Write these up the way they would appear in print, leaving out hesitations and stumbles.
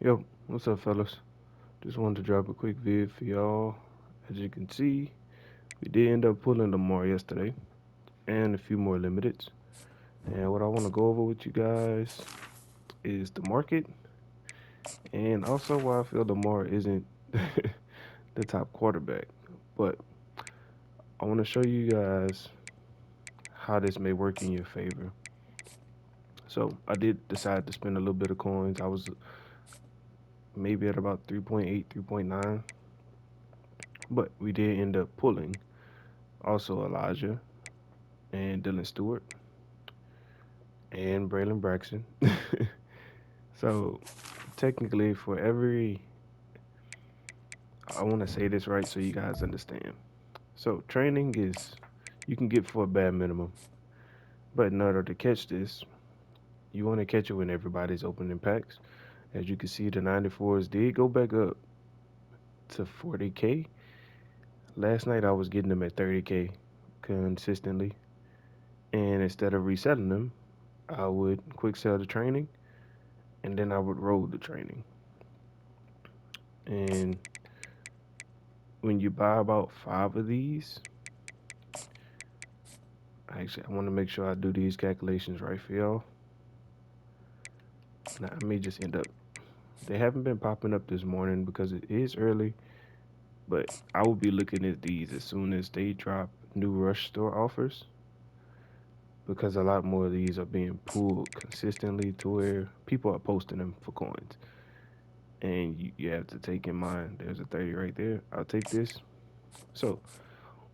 Yo, what's up, fellas? Just wanted to drop a quick vid for y'all. As you can see, we did end up pulling Lamar yesterday and a few more limiteds. And what I want to go over with you guys is the market and also why I feel Lamar isn't the top quarterback. But I want to show you guys how this may work in your favor. So I did decide to spend a little bit of coins. I was maybe at about 3.8, 3.9, but we did end up pulling also Elijah and Dylan Stewart and Braylon Braxton. So technically, for every, I want to say this right so you guys understand. So training is you can get for a bad minimum, but in order to catch this, you want to catch it when everybody's opening packs. As you can see, the 94s did go back up to 40K. Last night I was getting them at 30K consistently, and instead of reselling them, I would quick sell the training, and then I would roll the training. And when you buy about five of these, actually, I want to make sure I do these calculations right for y'all. Now, I may just end up. They haven't been popping up this morning because it is early, but I will be looking at these as soon as they drop new rush store offers because a lot more of these are being pulled consistently to where people are posting them for coins. And you have to take in mind there's a 30 right there. I'll take this. So,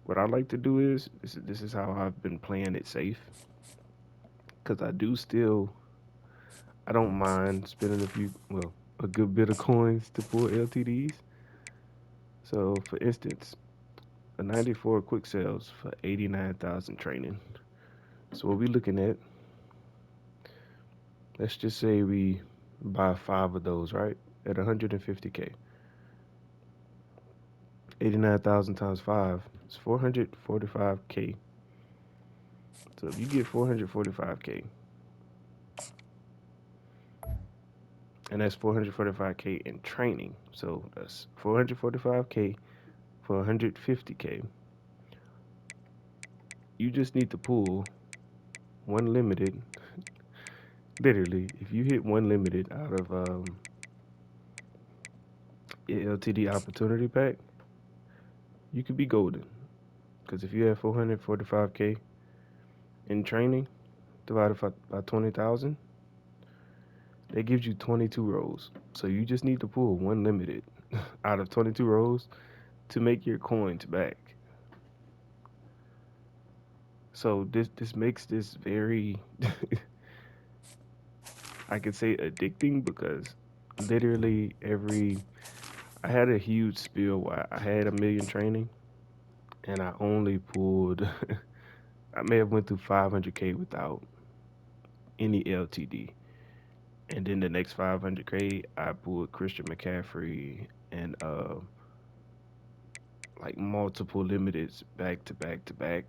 what I like to do is this is how I've been playing it safe because I don't mind spending a good bit of coins to pull LTDs. So, for instance, a 94 quick sales for 89,000 training. So, what we looking at, let's just say we buy five of those, right? At 150K. 89,000 times five is 445K. So, if you get 445K, and that's 445K in training. So, that's 445K for 150K. You just need to pull one limited. Literally, if you hit one limited out of LTD opportunity pack, you could be golden. Because if you have 445K in training divided by 20,000, that gives you 22 rolls. So you just need to pull one limited out of 22 rolls to make your coins back. So this makes this very I could say addicting because literally every I had a huge spill where I had a million training and I only pulled I may have went through 500K without any LTD. And then the next 500K I pulled Christian McCaffrey and like multiple limiteds back to back to back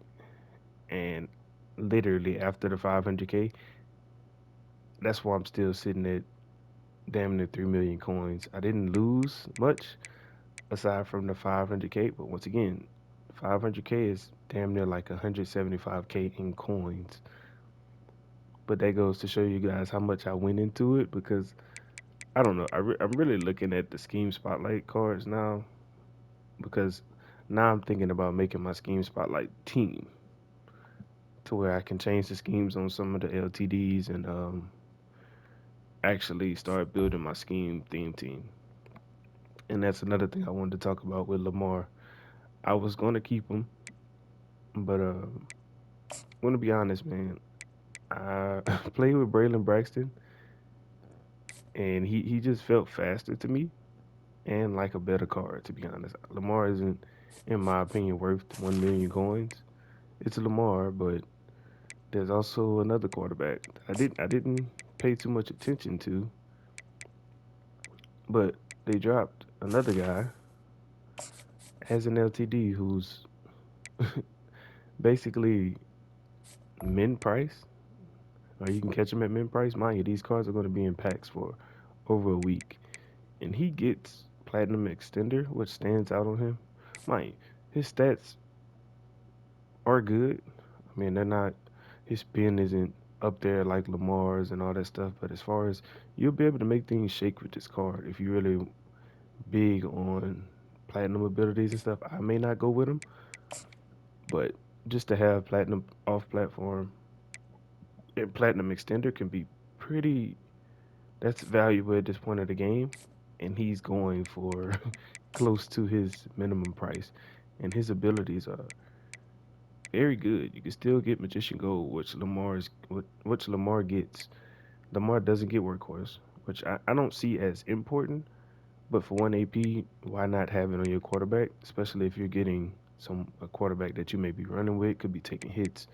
and literally after the 500K that's why I'm still sitting at damn near 3 million coins. I didn't lose much aside from the 500K, but once again, 500K is damn near like 175K in coins. But that goes to show you guys how much I went into it because I don't know. I'm really looking at the scheme spotlight cards now because now I'm thinking about making my scheme spotlight team to where I can change the schemes on some of the LTDs and actually start building my scheme theme team. And that's another thing I wanted to talk about with Lamar. I was going to keep him, but I'm going to be honest, man. I played with Braylon Braxton, and he just felt faster to me and like a better card, to be honest. Lamar isn't, in my opinion, worth 1 million coins. It's Lamar, but there's also another quarterback I didn't pay too much attention to, but they dropped another guy as an LTD who's basically min price, or you can catch him at min price. Mind you, these cards are going to be in packs for over a week. and he gets platinum extender, which stands out on him. Mind his stats are good. I mean, they're not. His spin isn't up there like Lamar's and all that stuff. But as far as you'll be able to make things shake with this card if you're really big on platinum abilities and stuff. I may not go with him, but just to have platinum off platform and platinum extender can be pretty. That's valuable at this point of the game, and he's going for close to his minimum price, and his abilities are very good. You can still get Magician Gold, which Lamar gets. Lamar doesn't get Workhorse, which I don't see as important. But for one AP, why not have it on your quarterback, especially if you're getting a quarterback that you may be running with, could be taking hits.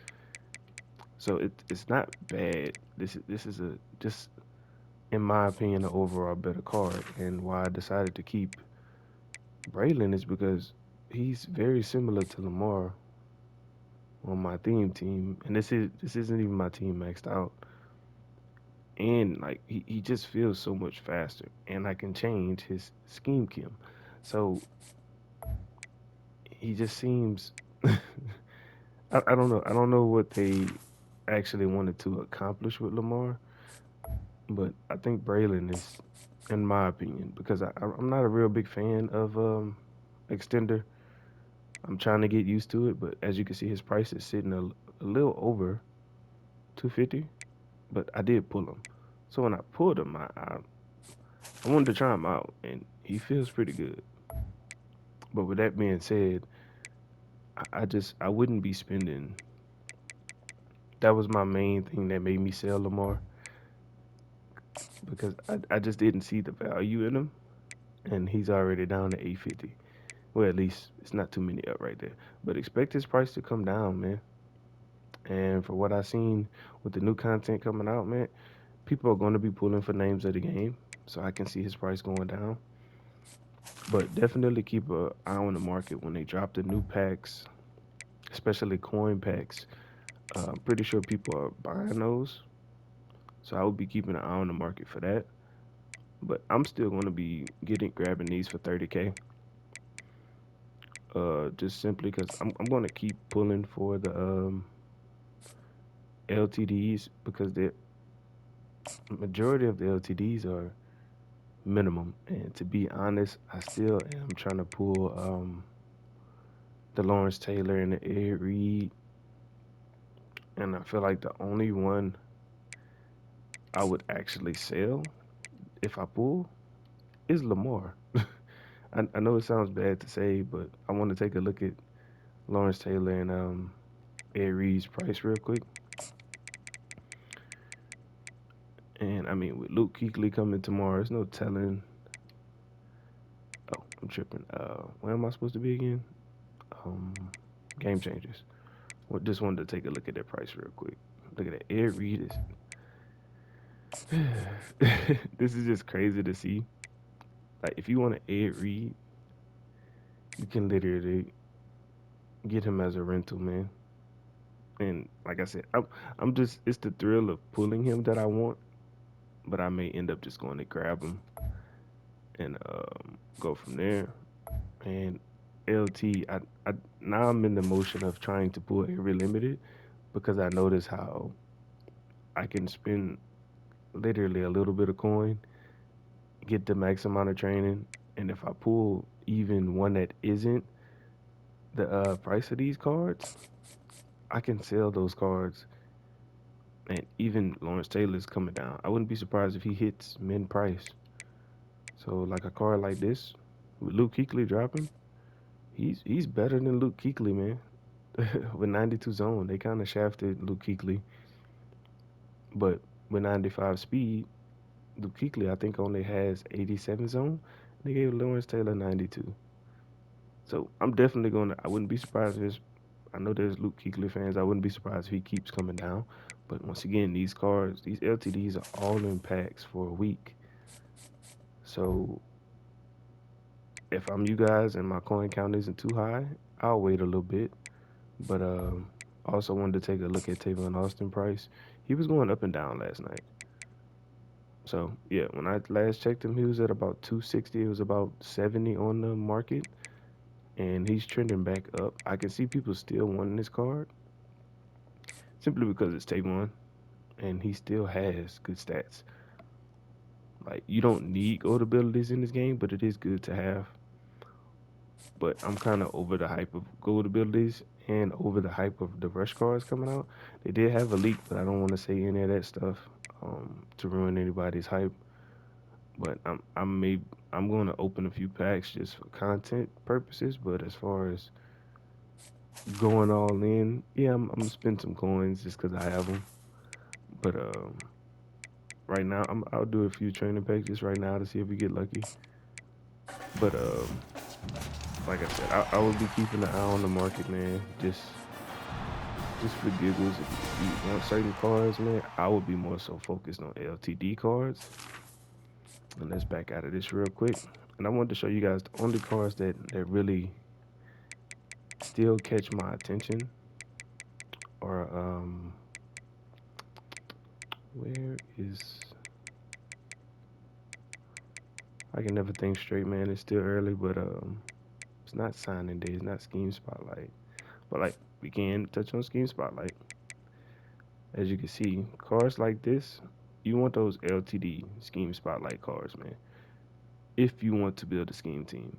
So it's not bad. This is a just in my opinion an overall better card. And why I decided to keep Braylon is because he's very similar to Lamar on my theme team, and this isn't even my team maxed out. And like he just feels so much faster, and I can change his scheme Kim. So he just seems I don't know. I don't know what they actually wanted to accomplish with Lamar, but I think Braylon is, in my opinion, because I'm not a real big fan of extender. I'm trying to get used to it, but as you can see, his price is sitting a little over 250. But I did pull him, so when I pulled him, I wanted to try him out, and he feels pretty good. But with that being said, I wouldn't be spending. That was my main thing that made me sell Lamar because I just didn't see the value in him, and he's already down to 850. Well, at least it's not too many up right there. But expect his price to come down, man. And for what I've seen with the new content coming out, man, people are going to be pulling for names of the game, so I can see his price going down. But definitely keep an eye on the market when they drop the new packs, especially coin packs. I'm pretty sure people are buying those, so I would be keeping an eye on the market for that. But I'm still going to be getting grabbing these for 30K. Just simply because I'm going to keep pulling for the LTDs because the majority of the LTDs are minimum. And to be honest, I still am trying to pull the Lawrence Taylor and the Ed Reed, and I feel like the only one I would actually sell if I pull is Lamar. I know it sounds bad to say, but I want to take a look at Lawrence Taylor and Ed Reed's price real quick. And I mean, with Luke Kuechly coming tomorrow, there's no telling. Oh, I'm tripping. Where am I supposed to be again? Um, Game Changers. Well, just wanted to take a look at that price real quick. Look at that. Ed Reed is. This is just crazy to see. Like, if you want to Ed Reed, you can literally get him as a rental, man. And like I said, I'm just it's the thrill of pulling him that I want, but I may end up just going to grab him and go from there. And LT, I now I'm in the motion of trying to pull every limited because I notice how I can spend literally a little bit of coin, get the max amount of training, and if I pull even one that isn't the price of these cards, I can sell those cards. And even Lawrence Taylor's coming down. I wouldn't be surprised if he hits min price. So like a card like this, with Luke Kuechly dropping, he's better than Luke Kuechly, man. With 92 zone, they kind of shafted Luke Kuechly, but with 95 speed, Luke Kuechly I think only has 87 zone. They gave Lawrence Taylor 92. So I'm definitely gonna. I wouldn't be surprised if I know there's Luke Kuechly fans. I wouldn't be surprised if he keeps coming down. But once again, these cards, these LTDs are all in packs for a week. So if I'm you guys and my coin count isn't too high, I'll wait a little bit. But I also wanted to take a look at Tavon Austin price. He was going up and down last night. So yeah, when I last checked him, he was at about 260. It was about 70 on the market, and he's trending back up. I can see people still wanting this card simply because it's Tavon, and he still has good stats. Like you don't need gold abilities in this game, but it is good to have. But I'm kind of over the hype of gold abilities and over the hype of the rush cards coming out. They did have a leak, but I don't want to say any of that stuff to ruin anybody's hype. But I'm going to open a few packs just for content purposes. But as far as going all in, yeah, I'm gonna spend some coins just because I have them. But right now, I'll do a few training packs just right now to see if we get lucky. But like I said, I will be keeping an eye on the market, man. Just for giggles. If you want certain cards, man, I would be more so focused on LTD cards. And let's back out of this real quick. And I wanted to show you guys the only cards that really still catch my attention are where is I can never think straight, man. It's still early, but it's not signing day, it's not scheme spotlight. But like we can touch on scheme spotlight. As you can see, cards like this, you want those LTD scheme spotlight cards, man. If you want to build a scheme team.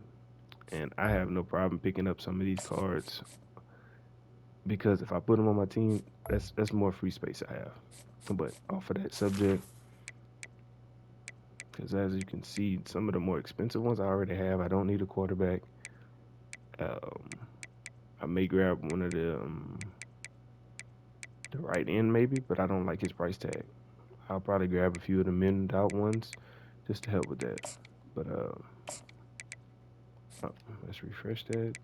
And I have no problem picking up some of these cards because if I put them on my team, that's more free space I have. But off of that subject, because as you can see, some of the more expensive ones I already have. I don't need a quarterback. Um, I may grab one of the right end maybe, but I don't like his price tag. I'll probably grab a few of the minned out ones just to help with that. But oh, let's refresh that.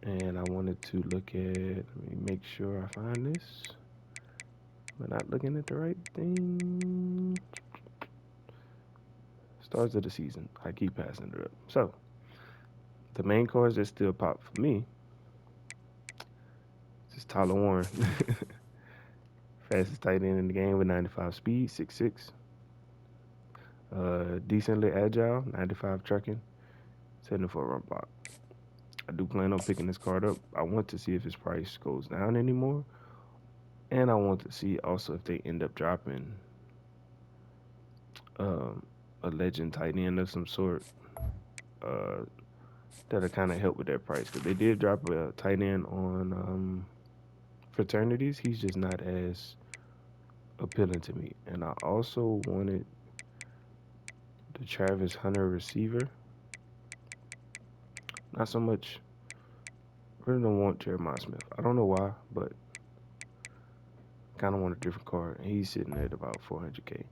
And I wanted to look at. Let me make sure I find this. Am I not looking at the right thing? Stars of the season. I keep passing it up. So the main cards that still pop for me is Tyler Warren. Fastest tight end in the game with 95 speed, 6'6". Decently agile, 95 trucking, 74 run block. I do plan on picking this card up. I want to see if his price goes down anymore. And I want to see also if they end up dropping um, a legend tight end of some sort uh, that'll kind of help with that price. Because they did drop a tight end on fraternities. He's just not as appealing to me. And I also wanted the Travis Hunter receiver. Not so much. Really don't want Jeremiah Smith. I don't know why, but kind of want a different card. He's sitting at about 400K.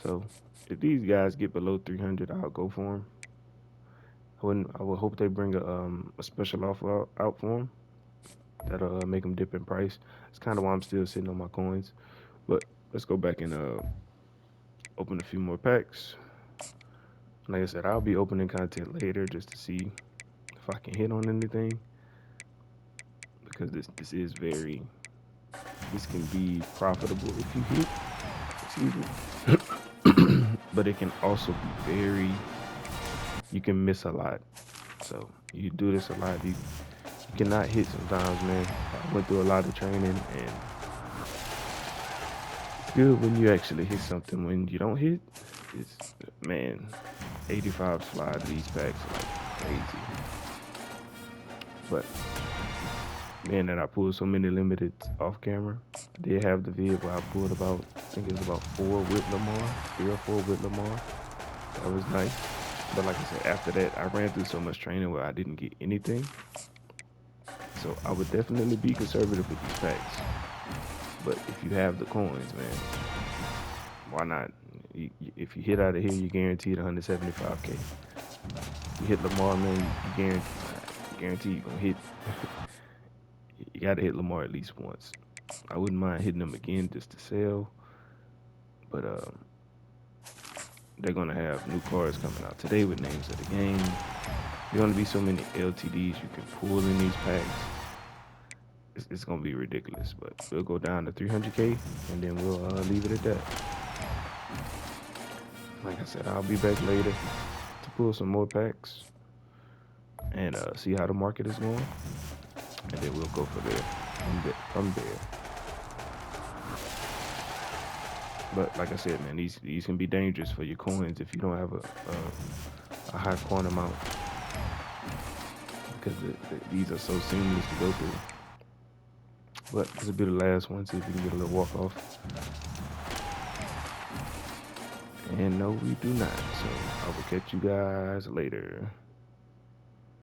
So if these guys get below 300, I'll go for him. I would hope they bring a special offer out for him that'll make him dip in price. It's kind of why I'm still sitting on my coins. But let's go back and open a few more packs. Like I said, I'll be opening content later just to see if I can hit on anything because this is very this can be profitable if you hit. Excuse me. But it can also be very you can miss a lot. So you do this a lot. You cannot hit sometimes, man. I went through a lot of training and it's good when you actually hit something. When you don't hit, it's man, 85 fly to these packs like crazy. But man, that I pulled so many limited off camera. I did have the vid where I pulled about, I think it was about 4 with Lamar, 3 or 4 with Lamar. That was nice. But like I said, after that, I ran through so much training where I didn't get anything. So I would definitely be conservative with these packs. But if you have the coins, man, why not? If you hit out of here, you're guaranteed 175K. You hit Lamar, man, you guarantee you're going to hit. You got to hit Lamar at least once. I wouldn't mind hitting him again just to sell. But they're going to have new cards coming out today with names of the game. There's going to be so many LTDs you can pull in these packs. It's going to be ridiculous. But we'll go down to 300K, and then we'll leave it at that. like I said, I'll be back later to pull some more packs and see how the market is going, and then we'll go from there. From there. But like I said, man, these can be dangerous for your coins if you don't have a high coin amount, because these are so seamless to go through. But this will be the last one. See if we can get a little walk off. And no, we do not. So I will catch you guys later.